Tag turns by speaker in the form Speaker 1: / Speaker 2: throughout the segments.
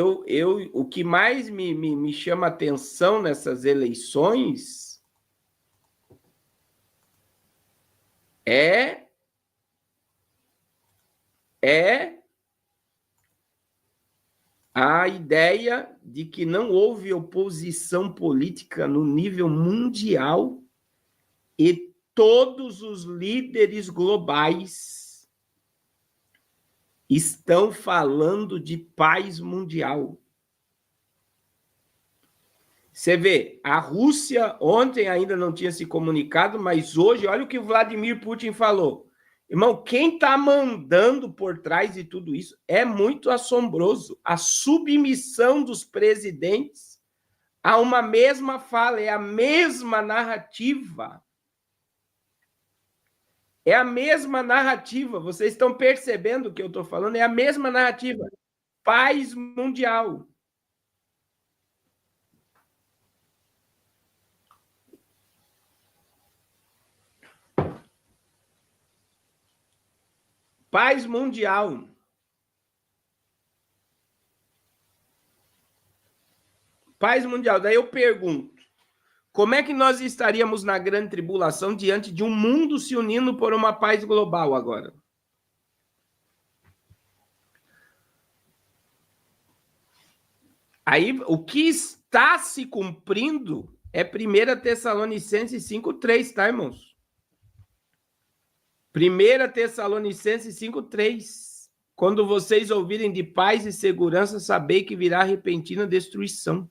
Speaker 1: o que mais me chama atenção nessas eleições é a ideia de que não houve oposição política no nível mundial e todos os líderes globais estão falando de paz mundial. Você vê, a Rússia ontem ainda não tinha se comunicado, mas hoje, olha o que o Vladimir Putin falou. Irmão, quem está mandando por trás de tudo isso é muito assombroso. A submissão dos presidentes a uma mesma fala, é a mesma narrativa. É a mesma narrativa. Vocês estão percebendo o que eu estou falando? É a mesma narrativa. Paz mundial. Paz mundial. Paz mundial. Daí eu pergunto, como é que nós estaríamos na grande tribulação diante de um mundo se unindo por uma paz global agora? Aí, o que está se cumprindo é 1 Tessalonicenses 5:3, tá, irmãos? 1 Tessalonicenses 5:3. Quando vocês ouvirem de paz e segurança, sabei que virá repentina destruição.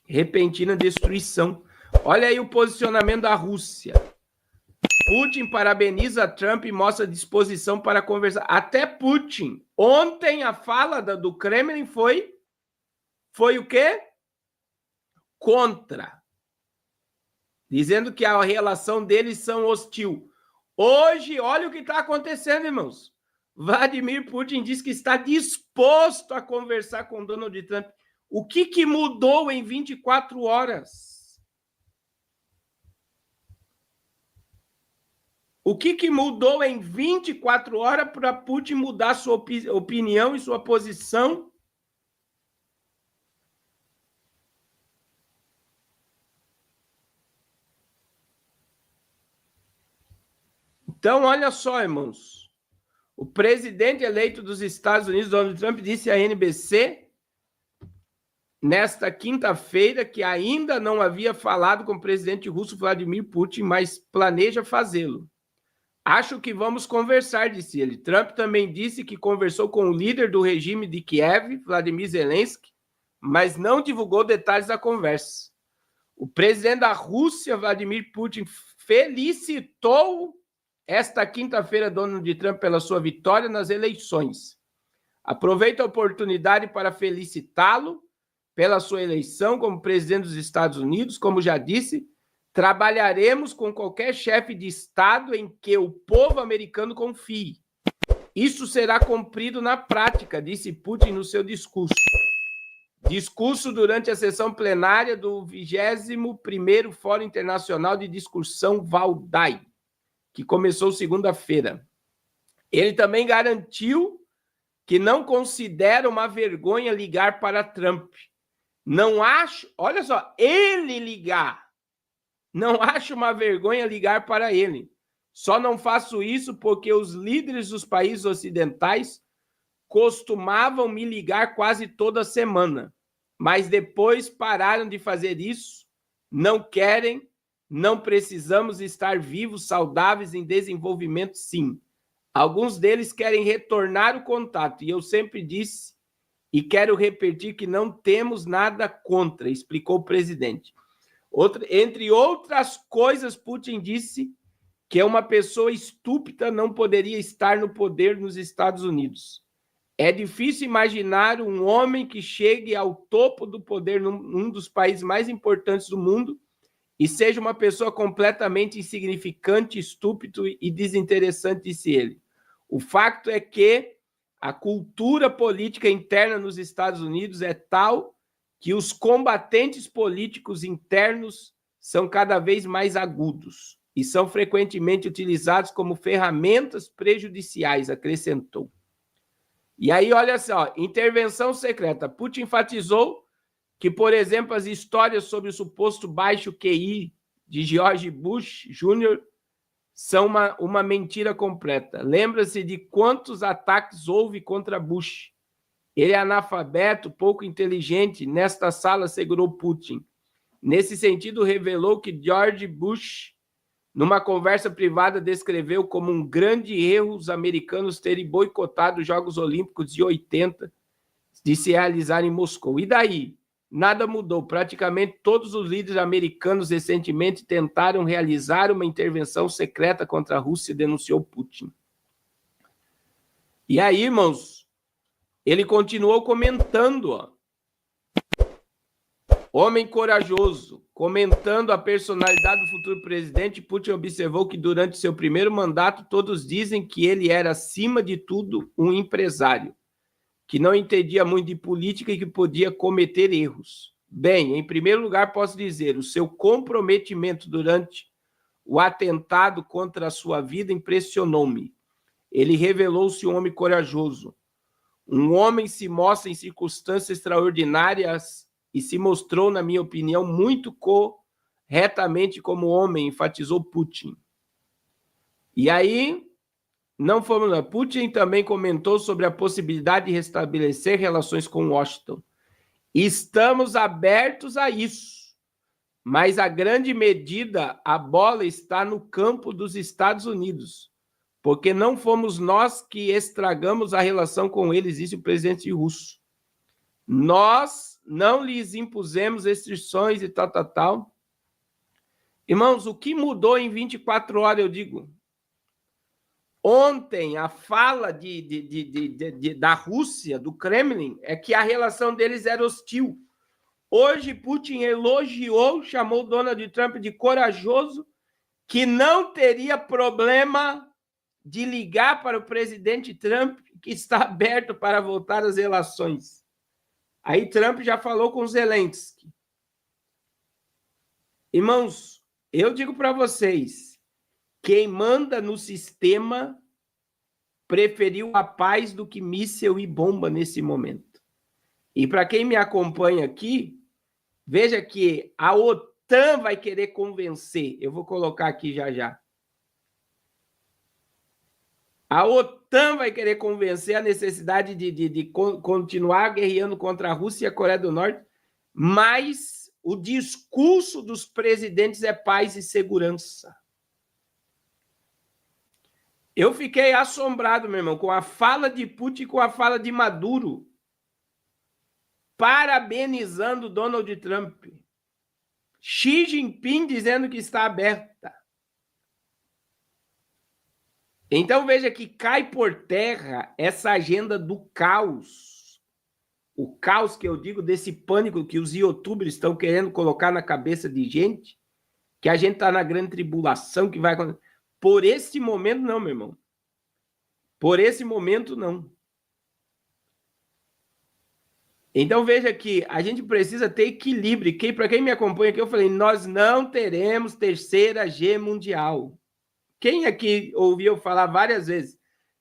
Speaker 1: Repentina destruição. Olha aí o posicionamento da Rússia. Putin parabeniza Trump e mostra disposição para conversar. Até Putin. Ontem a fala do Kremlin foi o quê? Contra. Dizendo que a relação deles são hostil. Hoje, olha o que está acontecendo, irmãos. Vladimir Putin diz que está disposto a conversar com Donald Trump. O que mudou em 24 horas? O que mudou em 24 horas para Putin mudar sua opinião e sua posição? Então, olha só, irmãos. O presidente eleito dos Estados Unidos, Donald Trump, disse à NBC, nesta quinta-feira, que ainda não havia falado com o presidente russo Vladimir Putin, mas planeja fazê-lo. Acho que vamos conversar, disse ele. Trump também disse que conversou com o líder do regime de Kiev, Vladimir Zelensky, mas não divulgou detalhes da conversa. O presidente da Rússia, Vladimir Putin, felicitou esta quinta-feira Donald Trump pela sua vitória nas eleições. Aproveito a oportunidade para felicitá-lo pela sua eleição como presidente dos Estados Unidos. Como já disse, trabalharemos com qualquer chefe de Estado em que o povo americano confie. Isso será cumprido na prática, disse Putin no seu discurso. Discurso durante a sessão plenária do 21º Fórum Internacional de Discussão Valdai, que começou segunda-feira. Ele também garantiu que não considera uma vergonha ligar para Trump. Não acho, olha só, ele ligar. Não acho uma vergonha ligar para ele. Só não faço isso porque os líderes dos países ocidentais costumavam me ligar quase toda semana. Mas depois pararam de fazer isso. Não querem, não precisamos estar vivos, saudáveis, em desenvolvimento, sim. Alguns deles querem retornar o contato. E eu sempre disse e quero repetir que não temos nada contra, explicou o presidente. Entre outras coisas, Putin disse que uma pessoa estúpida não poderia estar no poder nos Estados Unidos. É difícil imaginar um homem que chegue ao topo do poder num dos países mais importantes do mundo e seja uma pessoa completamente insignificante, estúpido e desinteressante, disse ele. O fato é que a cultura política interna nos Estados Unidos é tal que os combatentes políticos internos são cada vez mais agudos. e são frequentemente utilizados como ferramentas prejudiciais, acrescentou. E aí, olha só, intervenção secreta. Putin enfatizou que, por exemplo, as histórias sobre o suposto baixo QI de George Bush Jr. são uma mentira completa. Lembra-se de quantos ataques houve contra Bush. Ele é analfabeto, pouco inteligente. Nesta sala, assegurou Putin. Nesse sentido, revelou que George Bush, numa conversa privada, descreveu como um grande erro os americanos terem boicotado os Jogos Olímpicos de 80 de se realizar em Moscou. E daí? Nada mudou. Praticamente todos os líderes americanos recentemente tentaram realizar uma intervenção secreta contra a Rússia, denunciou Putin. E aí, irmãos, ele continuou comentando, ó. Homem corajoso, comentando a personalidade do futuro presidente, Putin observou que durante seu primeiro mandato todos dizem que ele era, acima de tudo, um empresário, que não entendia muito de política e que podia cometer erros. Bem, em primeiro lugar, posso dizer, o seu comprometimento durante o atentado contra a sua vida impressionou-me. Ele revelou-se um homem corajoso. Um homem se mostra em circunstâncias extraordinárias e se mostrou, na minha opinião, muito corretamente como homem, enfatizou Putin. E aí, não fomos lá. Putin também comentou sobre a possibilidade de restabelecer relações com Washington. Estamos abertos a isso, mas a grande medida, a bola está no campo dos Estados Unidos, porque não fomos nós que estragamos a relação com eles, disse o presidente russo. Nós não lhes impusemos restrições e tal. Irmãos, o que mudou em 24 horas, eu digo? Ontem, a fala da Rússia, do Kremlin, é que a relação deles era hostil. Hoje, Putin elogiou, chamou Donald Trump de corajoso, que não teria problema de ligar para o presidente Trump, que está aberto para voltar às relações. Aí Trump já falou com Zelensky. Irmãos, eu digo para vocês, quem manda no sistema preferiu a paz do que míssil e bomba nesse momento. E para quem me acompanha aqui, veja que a OTAN vai querer convencer. Eu vou colocar aqui já. A OTAN vai querer convencer a necessidade de continuar guerreando contra a Rússia e a Coreia do Norte, mas o discurso dos presidentes é paz e segurança. Eu fiquei assombrado, meu irmão, com a fala de Putin e com a fala de Maduro, parabenizando Donald Trump. Xi Jinping dizendo que está aberta. Então veja que cai por terra essa agenda do caos. O caos que eu digo desse pânico que os youtubers estão querendo colocar na cabeça de gente, que a gente está na grande tribulação, que vai acontecer. Por esse momento não, meu irmão. Por esse momento não. Então veja que a gente precisa ter equilíbrio. Para quem me acompanha aqui, eu falei, nós não teremos terceira G mundial. Quem aqui ouviu falar várias vezes?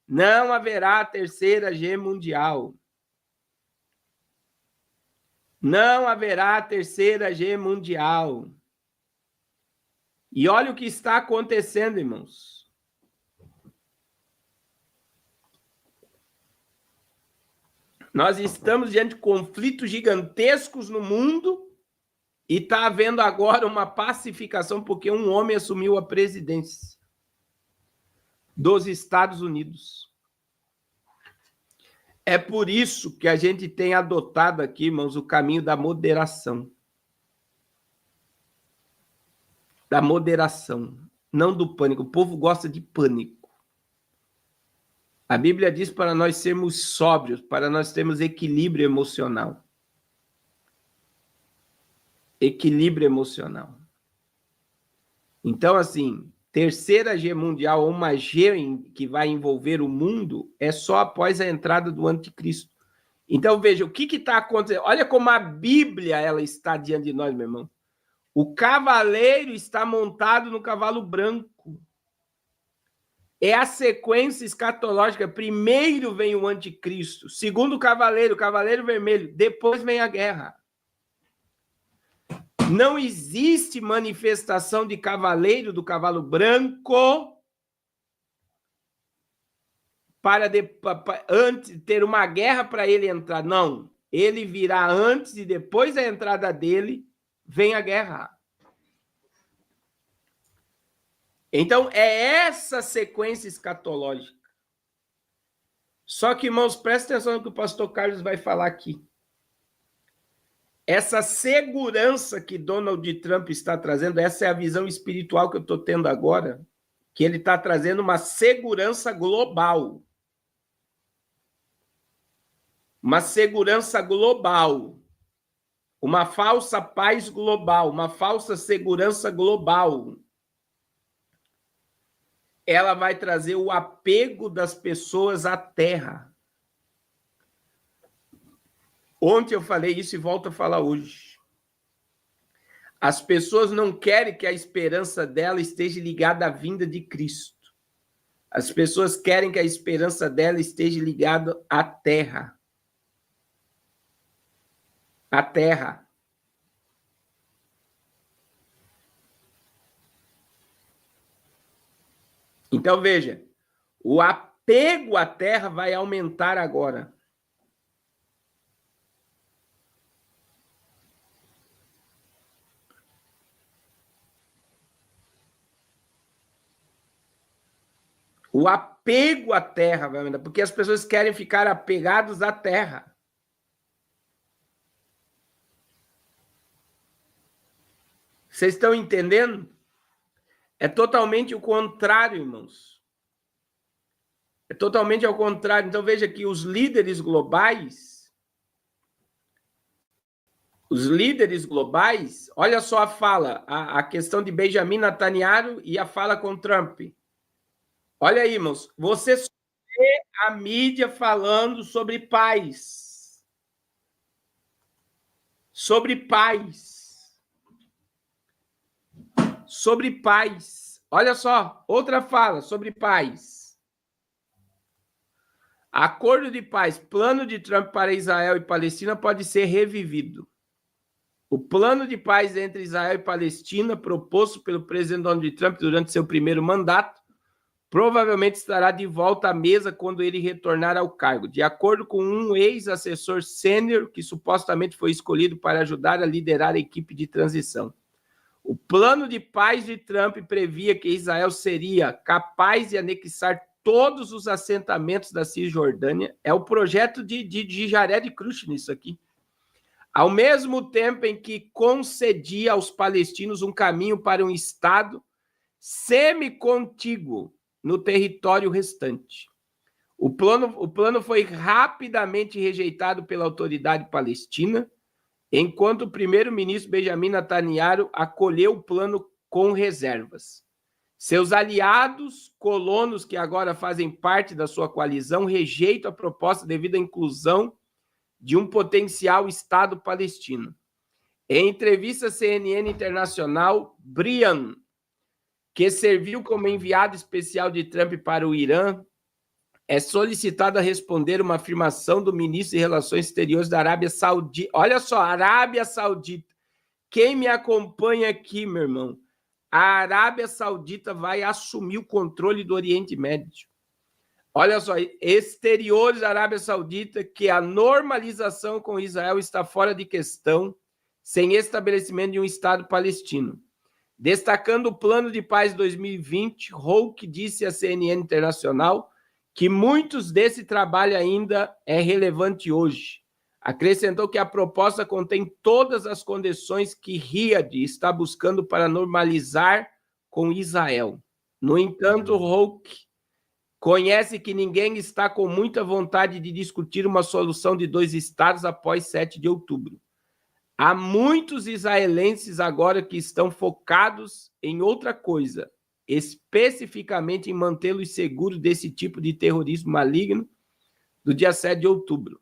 Speaker 1: Não haverá terceira G mundial. Não haverá terceira G mundial. E olha o que está acontecendo, irmãos. Nós estamos diante de conflitos gigantescos no mundo e está havendo agora uma pacificação porque um homem assumiu a presidência dos Estados Unidos. É por isso que a gente tem adotado aqui, irmãos, o caminho da moderação. Da moderação, não do pânico. O povo gosta de pânico. A Bíblia diz para nós sermos sóbrios, para nós termos equilíbrio emocional. Equilíbrio emocional. Então, assim, terceira G mundial, ou uma G que vai envolver o mundo, é só após a entrada do anticristo. Então, veja, o que está acontecendo? Olha como a Bíblia ela está diante de nós, meu irmão. O cavaleiro está montado no cavalo branco. É a sequência escatológica. Primeiro vem o anticristo, segundo o cavaleiro vermelho, depois vem a guerra. Não existe manifestação de cavaleiro do cavalo branco para antes ter uma guerra para ele entrar. Não, ele virá antes e depois da entrada dele vem a guerra. Então, é essa sequência escatológica. Só que, irmãos, presta atenção no que o pastor Carlos vai falar aqui. Essa segurança que Donald Trump está trazendo, essa é a visão espiritual que eu estou tendo agora, que ele está trazendo uma segurança global. Uma segurança global. Uma falsa paz global, uma falsa segurança global. Ela vai trazer o apego das pessoas à terra. Ontem eu falei isso e volto a falar hoje. As pessoas não querem que a esperança dela esteja ligada à vinda de Cristo. As pessoas querem que a esperança dela esteja ligada à terra. À terra. Então, veja, o apego à terra vai aumentar agora. O apego à terra vai aumentar, porque as pessoas querem ficar apegadas à terra. Vocês estão entendendo? É totalmente o contrário, irmãos. É totalmente ao contrário. Então, veja que os líderes globais, olha só a fala, a questão de Benjamin Netanyahu e a fala com Trump. Olha aí, irmãos, você só vê a mídia falando sobre paz. Sobre paz. Sobre paz. Olha só, outra fala sobre paz. Acordo de paz, plano de Trump para Israel e Palestina pode ser revivido. O plano de paz entre Israel e Palestina, proposto pelo presidente Donald Trump durante seu primeiro mandato, provavelmente estará de volta à mesa quando ele retornar ao cargo, de acordo com um ex-assessor sênior que supostamente foi escolhido para ajudar a liderar a equipe de transição. O plano de paz de Trump previa que Israel seria capaz de anexar todos os assentamentos da Cisjordânia. É o projeto de Jared Kushner isso aqui. Ao mesmo tempo em que concedia aos palestinos um caminho para um Estado semi-contíguo no território restante. O plano foi rapidamente rejeitado pela autoridade palestina, enquanto o primeiro-ministro Benjamin Netanyahu acolheu o plano com reservas. Seus aliados colonos, que agora fazem parte da sua coalizão, rejeitam a proposta devido à inclusão de um potencial Estado palestino. Em entrevista à CNN Internacional, Brian, que serviu como enviado especial de Trump para o Irã, é solicitado a responder uma afirmação do ministro de Relações Exteriores da Arábia Saudita. Olha só, Arábia Saudita. Quem me acompanha aqui, meu irmão? A Arábia Saudita vai assumir o controle do Oriente Médio. Olha só, exteriores da Arábia Saudita, que a normalização com Israel está fora de questão, sem estabelecimento de um Estado palestino. Destacando o plano de paz 2020, Houck disse à CNN Internacional que muitos desse trabalho ainda é relevante hoje. Acrescentou que a proposta contém todas as condições que Riad está buscando para normalizar com Israel. No entanto, Houck conhece que ninguém está com muita vontade de discutir uma solução de 2 estados após 7 de outubro. Há muitos israelenses agora que estão focados em outra coisa, especificamente em mantê-los seguros desse tipo de terrorismo maligno do dia 7 de outubro.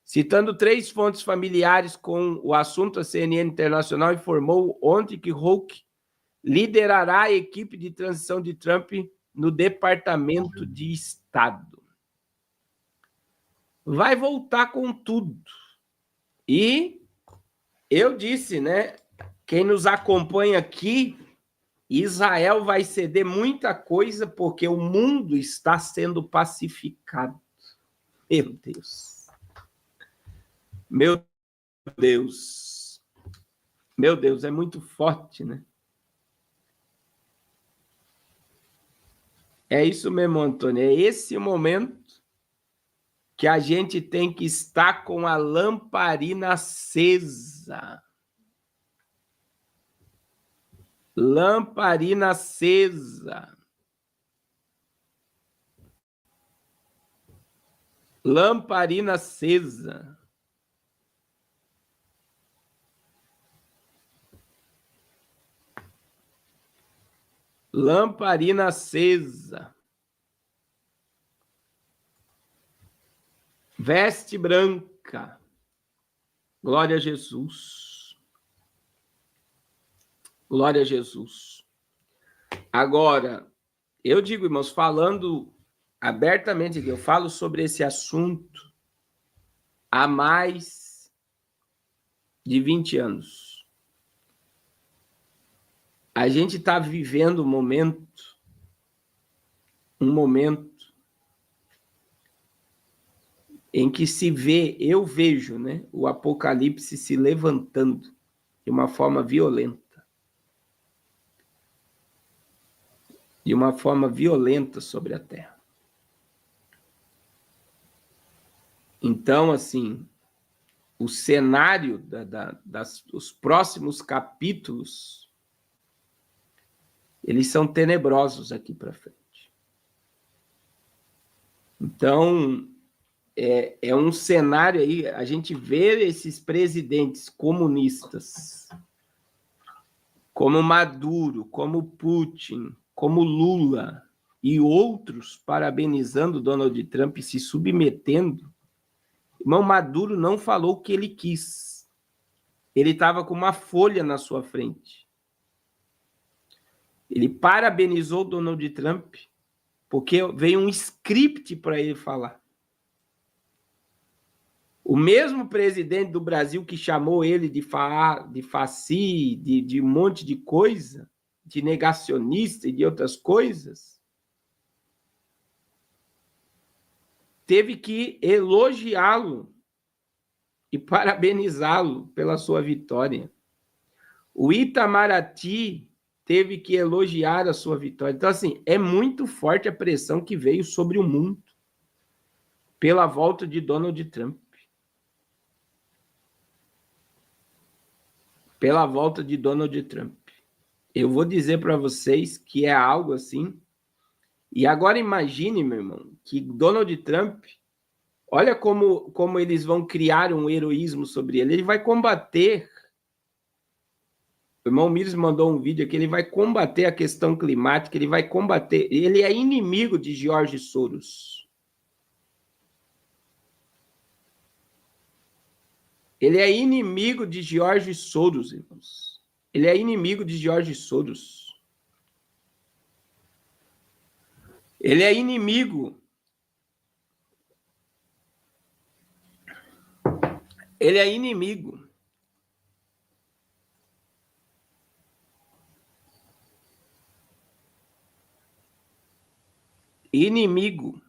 Speaker 1: Citando 3 fontes familiares com o assunto, a CNN Internacional informou ontem que Houck liderará a equipe de transição de Trump no Departamento de Estado. Vai voltar com tudo. E eu disse, né? Quem nos acompanha aqui, Israel vai ceder muita coisa porque o mundo está sendo pacificado. Meu Deus. Meu Deus. Meu Deus, é muito forte, né? É isso mesmo, Antônio. É esse o momento que a gente tem que estar com a lamparina acesa. Lamparina acesa. Lamparina acesa. Lamparina acesa. Veste branca. Glória a Jesus. Glória a Jesus. Agora, eu digo, irmãos, falando abertamente, eu falo sobre esse assunto há mais de 20 anos. A gente está vivendo um momento em que se vê, eu vejo, né, o Apocalipse se levantando de uma forma violenta. De uma forma violenta sobre a terra. Então, assim, o cenário dos próximos capítulos, eles são tenebrosos aqui para frente. Então, é um cenário aí, a gente vê esses presidentes comunistas, como Maduro, como Putin, como Lula e outros parabenizando Donald Trump e se submetendo. Irmão, Maduro não falou o que ele quis. Ele estava com uma folha na sua frente. Ele parabenizou Donald Trump porque veio um script para ele falar. O mesmo presidente do Brasil que chamou ele de faci, de um monte de coisa, de negacionista e de outras coisas, teve que elogiá-lo e parabenizá-lo pela sua vitória. O Itamaraty teve que elogiar a sua vitória. Então, assim, é muito forte a pressão que veio sobre o mundo pela volta de Donald Trump. Pela volta de Donald Trump. Eu vou dizer para vocês que é algo assim. E agora imagine, meu irmão, que Donald Trump, olha como eles vão criar um heroísmo sobre ele. Ele vai combater. O irmão Mires mandou um vídeo aqui, ele vai combater a questão climática, ele vai combater. Ele é inimigo de George Soros. Ele é inimigo de George Soros, irmãos. Ele é inimigo de George Soros. Ele é inimigo. Ele é inimigo. Inimigo.